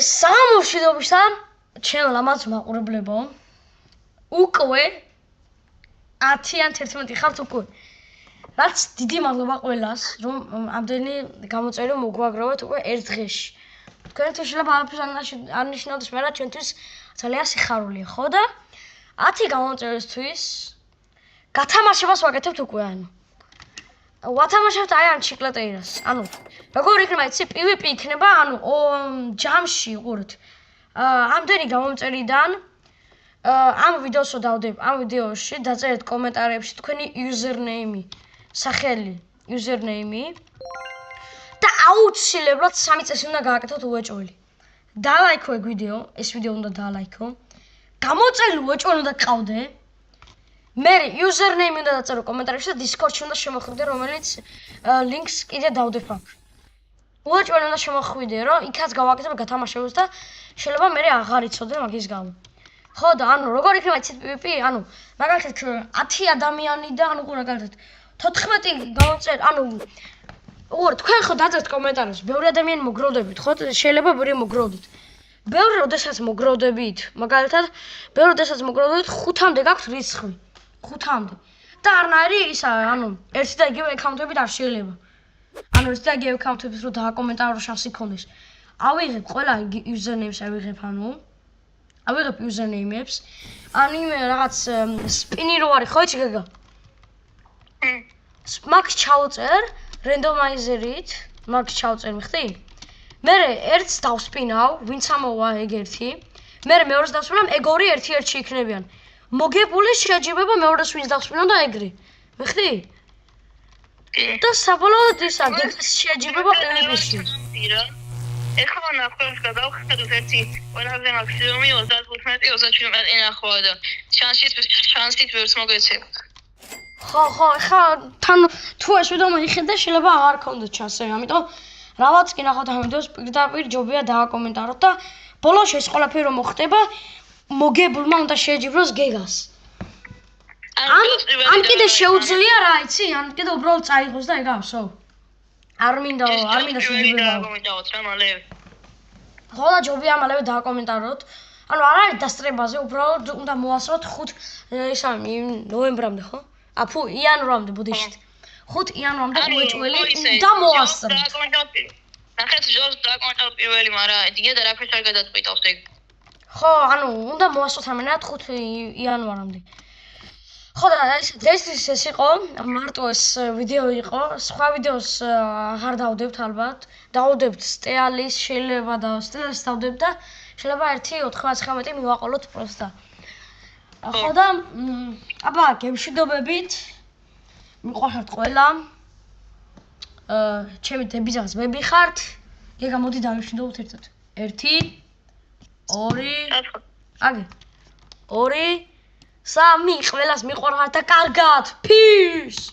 სამშვიდობისა ჩემ ლამაზ მაყურებლებო. უკვე 10-ან 11 ხართ უკვე. რაც დიდი მადლობა ყველას, რომ ამდენი გამოწერილი მოგვაგროვეთ უკვე ერთ დღეში. თქვენთვის შეიძლება არაფერს არ ნიშნავდეს, მაგრამ ჩვენთვის ძალიან სიხარულია, ხო და 10 გამოწერისთვის გათამაშებას ვაკეთებთ უკვე, ანუ ვათამაშებთ აი ამ ჩიკლეტეირას. ანუ როგორ იქნება იცი, PvP იქნება, ანუ ჯამში უყურეთ. ამდენი გამოწერიდან ამ ვიდეოს რო დავდებ, ამ ვიდეოში დაწერეთ კომენტარებში თქვენი username, სახელი, username და აუცილებლად 3 წესი უნდა გააკეთოთ უეჭველი. დალაიქო ეგ ვიდეო, ეს ვიდეო უნდა დალაიქო. გამოწერილი უეჭველი უნდა გყავდე. მე username უნდა დაწერო კომენტარებში და Discord-ში უნდა შემოხვიდე, რომელიც links კიდე დავდებ აქ. უეჭველი უნდა შემოხვიდე, რომ იქაც გავაკეთებ გათამაშებას და შეიძლება მე აღარ იცოდე მაგის გამო. ხო და ანუ როგორ იქნება იცით PvP? ანუ მაგალითად 10 ადამიანი და ანუ მაგალითად 14 გავაწერ, ანუ უყურეთ, თქვენ ხო დაწერთ კომენტარებში, ბევრი ადამიანი მოგროვდებით, ხო? შეიძლება ბევრი მოგროვდეთ. ბევრი როდესაც მოგროვდებით, მაგალითად, ბევრი როდესაც მოგროვდებით 5-მდე გაქვთ რიცხვი. 5-მდე. და არნაირი ისა, ანუ ერთი და იგივე აკაუნტებით არ შეიძლება. ანუ ერთი და იგივე აკაუნტებით რო დააკომენტარო შანსი ქონდეს. ავიღებ ყველა username-ს ავიღებ, ანუ ავიღებ username-ებს. ანუ იმ რაღაც სპინი რო არის, ხო იცი გეგა? მაგ ჩავწერ რენდომაიზერით, მაგ ჩავწერ, მიხდი? მე ერთს დავსპინავ, ვინც ამოვა ეგ ერთი. მე მეორეს დავსპინავ, ეგ ორი ერთ-ერთში იქნებიან. მოგებული შეჯიბება მეორეს ვინც დავსპინავ და ეგრე. მიხდი? და საბოლოოდ ისა შეჯიბება PvP-ში. ეხლა ნახოთ გადავხედოთ ერთი ყველაზე მაქსიმუმი 35-37 ნახვა და შანსით ვერც მოგეცემთ. ხო, ეხლა თან თუ ეს ვიდეო მიხედე შეიძლება აღარ გქონდეთ ჩანსი, ამიტომ რაღაც კი ნახოთ ამ ვიდეოს პირდაპირ ჯობია დააკომენტაროთ და ბოლოში ეს ყველაფერი რომ მოხდება, მოგებულმა უნდა შეეჯიბროს გეგას. ან კიდე შეუძლია რა, იცი? ან კიდე უბრალოდ წაიღოს და ეგავსო. არ მინდა შეჯიბრება. ხო და ჯობია მალევე დააკომენტაროთ. ანუ არ არის დასწრებაზე, უბრალოდ უნდა მოასწროთ 5 ნოემბრამდე, ხო? აფუ იანვრამდე ბუდიშით. 5 იანვრამდე უეჭველი და მოასწროთ. ნახეთ ჯობს დააკომენტაროთ პირველი, მაგრამ დიდად არაფერს არ გადაწყვიტავს ეგ. ხო, ანუ უნდა მოასწროთ ამენად 5 იანვარამდე. ხო და დღეისთვის ეს იყო, მარტო ეს ვიდეო იყო. სხვა ვიდეოს აღარ დავდებთ ალბათ. დავდებთ სტეალის, შეიძლება და სტეალის დავდებთ და შეიძლება 1.99 მივაყოლოთ პროსტა. ხო და აბა გემშვიდობებით. მიყვარხართ ყველა. ჩემი დებიზაღს ბები ხართ. გეგა მოდი დავიმშვიდობოთ ერთად. 1 2 აგე 2 3 ყველას მიყვარხართ და კარგად. Peace.